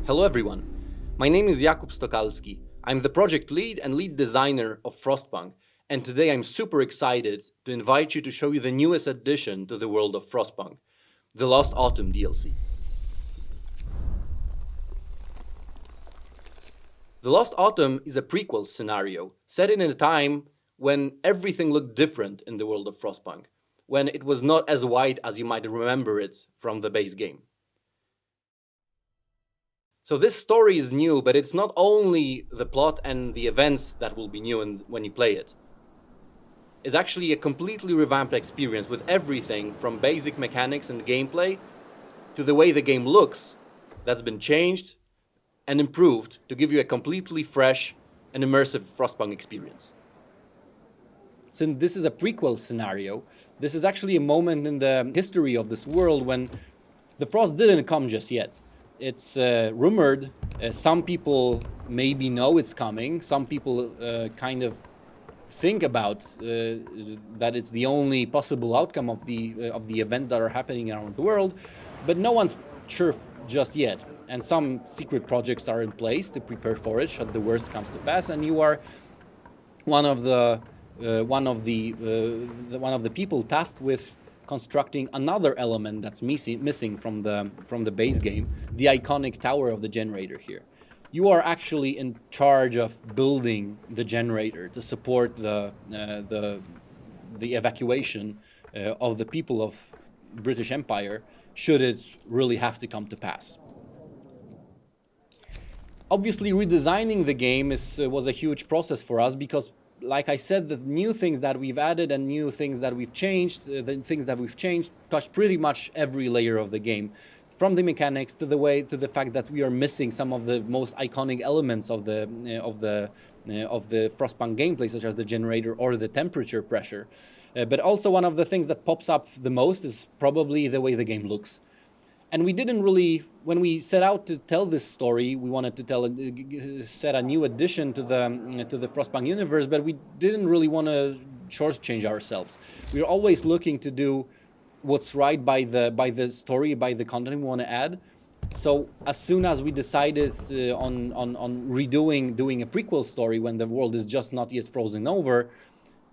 Hello everyone, my name is Jakub Stokalski. I'm the project lead and lead designer of Frostpunk, and today I'm super excited to invite you to show you the newest addition to the world of Frostpunk, the Lost Autumn DLC. The Lost Autumn is a prequel scenario set in a time when everything looked different in the world of Frostpunk, when it was not as white as you might remember it from the base game. So this story is new, but it's not only the plot and the events that will be new when you play it. It's actually a completely revamped experience with everything from basic mechanics and gameplay to the way the game looks that's been changed and improved to give you a completely fresh and immersive Frostpunk experience. Since this is a prequel scenario, this is actually a moment in the history of this world when the frost didn't come just yet. It's rumored, some people maybe know it's coming, some people kind of think about that it's the only possible outcome of the events that are happening around the world, but no one's sure just yet. And some secret projects are in place to prepare for it should the worst comes to pass, and you are one of the people tasked with constructing another element that's missing from the base game, the iconic tower of the generator here. You are actually in charge of building the generator to support the evacuation of the people of British Empire should it really have to come to pass. Obviously, redesigning the game was a huge process for us because, like I said, the new things that we've added and new things that we've changed, touch pretty much every layer of the game, from the mechanics to the fact that we are missing some of the most iconic elements of the Frostpunk gameplay, such as the generator or the temperature pressure. But also one of the things that pops up the most is probably the way the game looks. And we didn't really, when we set out to tell this story, we wanted to set a new addition to the Frostpunk universe, but we didn't really want to shortchange ourselves. We're always looking to do what's right by the story, by the content we want to add. So as soon as we decided on doing a prequel story when the world is just not yet frozen over,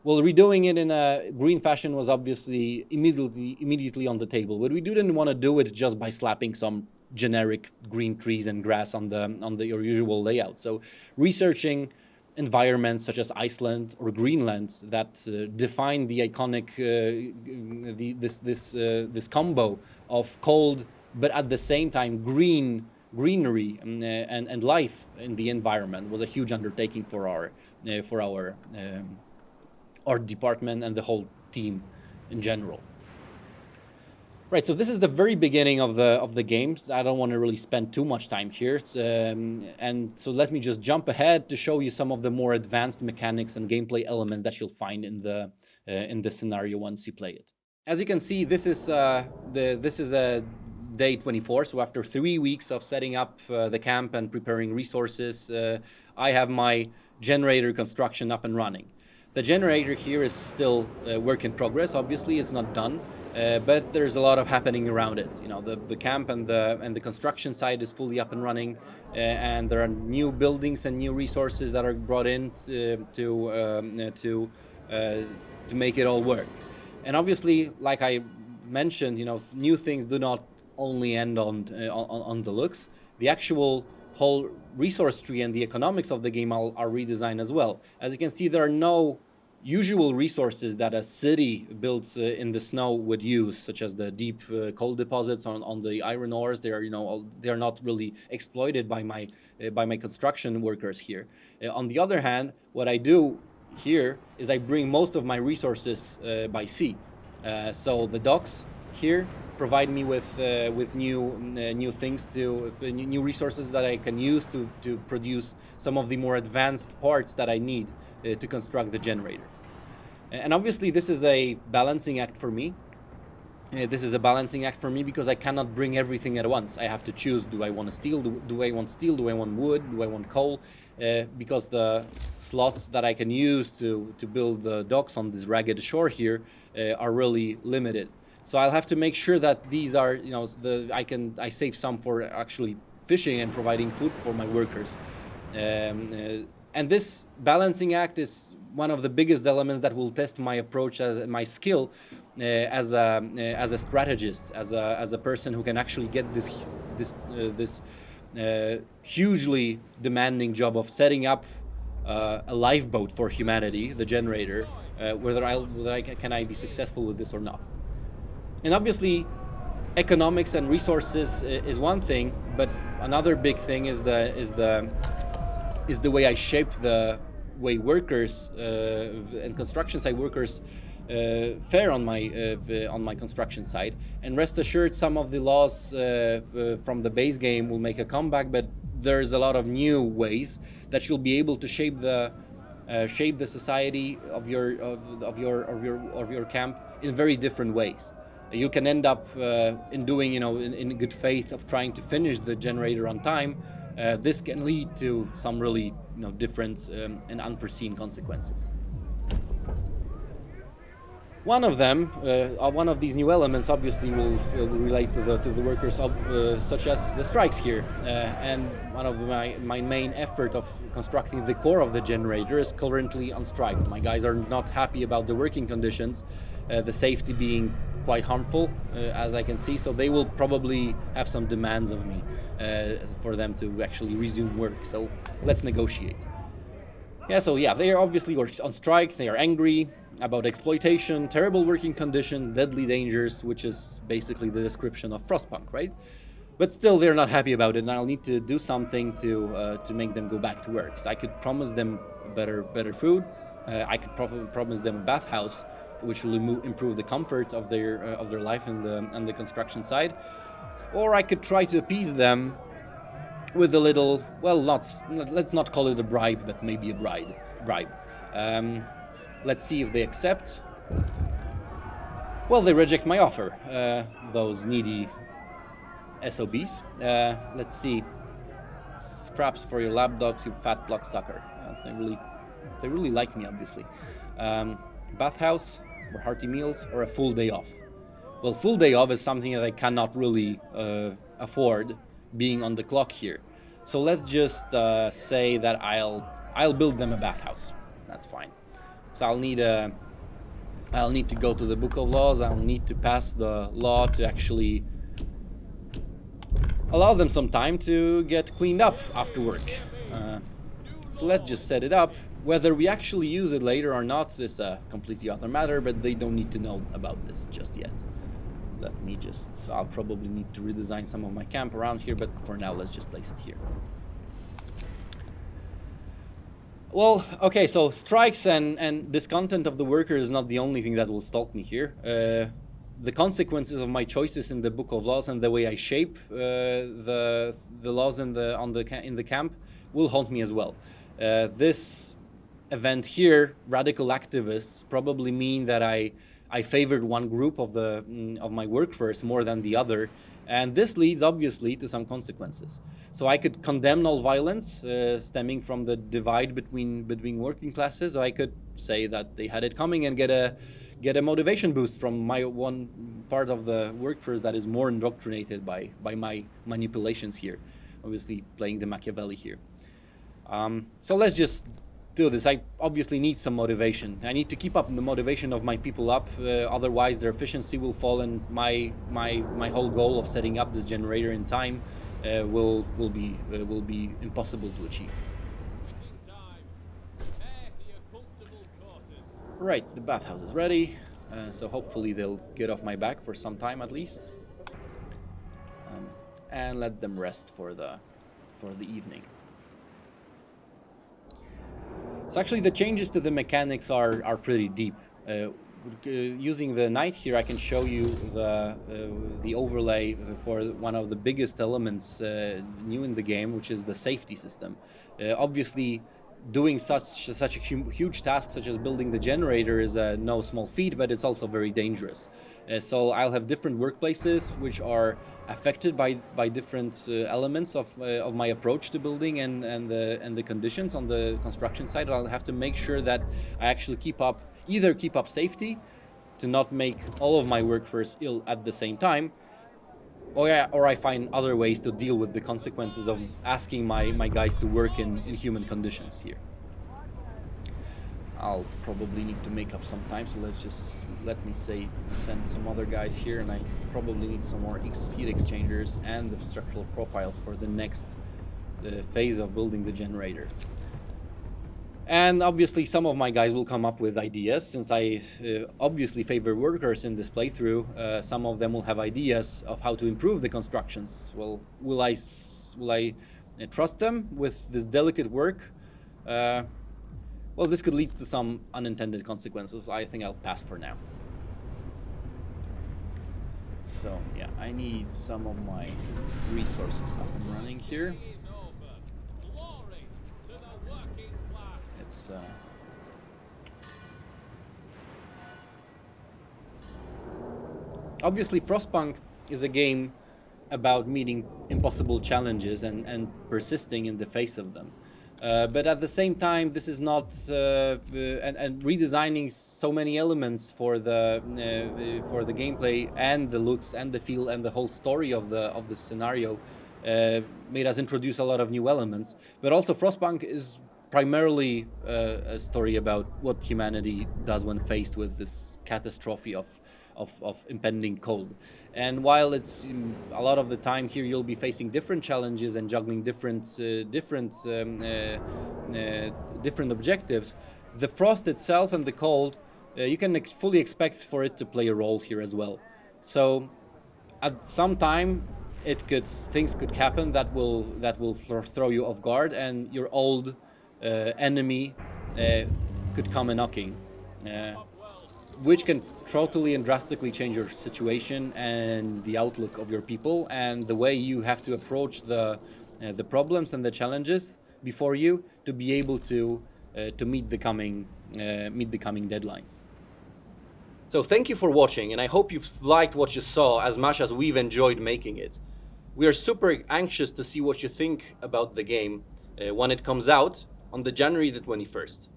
well, redoing it in a green fashion was obviously immediately on the table, but we didn't want to do it just by slapping some generic green trees and grass on your usual layout. So researching environments such as Iceland or Greenland that define the iconic this combo of cold but at the same time greenery and life in the environment was a huge undertaking for our art department and the whole team in general. Right, so this is the very beginning of the game. I don't want to really spend too much time here, and so let me just jump ahead to show you some of the more advanced mechanics and gameplay elements that you'll find in the scenario once you play it. As you can see, this is a day 24. So after 3 weeks of setting up the camp and preparing resources, I have my generator construction up and running. The generator here is still a work in progress. Obviously, it's not done, but there's a lot of happening around it. You know, the camp and the construction site is fully up and running, and there are new buildings and new resources that are brought in to make it all work. And obviously, like I mentioned, you know, new things do not only end on the looks. The actual whole resource tree and the economics of the game are redesigned as well. As you can see, there are no usual resources that a city built in the snow would use, such as the deep coal deposits on the iron ores. They are not really exploited by my construction workers here. On the other hand, what I do here is I bring most of my resources by sea. So the docks here provide me with new things new resources that I can use to produce some of the more advanced parts that I need to construct the generator. And obviously this is a balancing act for me. Because I cannot bring everything at once. I have to choose, do I want steel, do I want steel, do I want wood, do I want coal? Because the slots that I can use to build the docks on this ragged shore here are really limited. So I'll have to make sure that these are, I save some for actually fishing and providing food for my workers. And this balancing act is one of the biggest elements that will test my approach, as my skill as a strategist, as a person who can actually get this hugely demanding job of setting up a lifeboat for humanity, the generator. Whether I can be successful with this or not. And obviously, economics and resources is one thing, but another big thing is the way I shape the way workers and construction site workers fare on my construction site. And rest assured, some of the laws from the base game will make a comeback, but there's a lot of new ways that you'll be able to shape the society of your camp in very different ways. You can end up in doing, in good faith of trying to finish the generator on time. This can lead to some really, different and unforeseen consequences. One of them, one of these new elements, obviously will relate to the workers, such as the strikes here. And one of my main effort of constructing the core of the generator is currently on strike. My guys are not happy about the working conditions, the safety being quite harmful, as I can see. So they will probably have some demands of me for them to actually resume work. So let's negotiate. They are obviously on strike. They are angry about exploitation, terrible working conditions, deadly dangers, which is basically the description of Frostpunk, right? But still, they're not happy about it, and I'll need to do something to make them go back to work. So I could promise them better food. I could promise them a bathhouse, which will improve the comfort of their life on the construction side. Or I could try to appease them with a little, let's not call it a bribe, but maybe a bribe. Let's see if they accept. Well, they reject my offer, those needy SOBs. Let's see. Scraps for your lapdogs, you fat blocksucker. They really like me, obviously. Bathhouse, or hearty meals, or a full day off. Well, full day off is something that I cannot really afford, being on the clock here. So let's just say that I'll build them a bathhouse. That's fine. So I'll need to go to the Book of Laws. I'll need to pass the law to actually allow them some time to get cleaned up after work. So let's just set it up. Whether we actually use it later or not is a completely other matter, but they don't need to know about this just yet. I'll probably need to redesign some of my camp around here, but for now, let's just place it here. Well, okay, so strikes and discontent of the workers is not the only thing that will stalk me here. The consequences of my choices in the Book of Laws and the way I shape the laws in the camp will haunt me as well. This event here, radical activists, probably mean that I favored one group of my workforce more than the other, and this leads obviously to some consequences. So I could condemn all violence stemming from the divide between working classes. Or I could say that they had it coming and get a motivation boost from my one part of the workforce that is more indoctrinated by my manipulations here. Obviously playing the Machiavelli here. So let's just do this. I obviously need some motivation. I need to keep up the motivation of my people up, otherwise their efficiency will fall, and my whole goal of setting up this generator in time will be impossible to achieve. Right, the bathhouse is ready, so hopefully they'll get off my back for some time at least, and let them rest for the evening. So actually the changes to the mechanics are pretty deep. Using the night here, I can show you the overlay for one of the biggest elements new in the game, which is the safety system. Obviously, doing such a huge task such as building the generator is no small feat, but it's also very dangerous. So I'll have different workplaces which are affected by different elements of my approach to building and the conditions on the construction side. I'll have to make sure that I actually keep up safety to not make all of my workforce ill at the same time, or I find other ways to deal with the consequences of asking my guys to work in human conditions here. I'll probably need to make up some time, so let me send some other guys here, and I probably need some more heat exchangers and the structural profiles for the next phase of building the generator. And obviously some of my guys will come up with ideas, since I obviously favor workers in this playthrough. Some of them will have ideas of how to improve the constructions. Well, will I trust them with this delicate work? Well, this could lead to some unintended consequences. I think I'll pass for now. So yeah, I need some of my resources up and running here. It's obviously Frostpunk is a game about meeting impossible challenges and persisting in the face of them. But at the same time, this is not and redesigning so many elements for the gameplay and the looks and the feel and the whole story of the scenario made us introduce a lot of new elements. But also, Frostpunk is primarily a story about what humanity does when faced with this catastrophe of impending cold. And while it's a lot of the time here you'll be facing different challenges and juggling different objectives, the frost itself and the cold, you can fully expect for it to play a role here as well. So at some time things could happen that will throw you off guard, and your old enemy could come a knocking, which can totally and drastically change your situation and the outlook of your people and the way you have to approach the problems and the challenges before you to be able to meet the coming deadlines. So thank you for watching, and I hope you've liked what you saw as much as we've enjoyed making it. We are super anxious to see what you think about the game when it comes out on the January the 21st.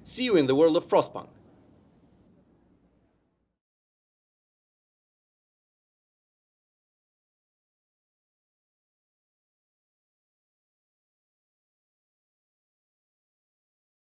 See you in the world of Frostpunk.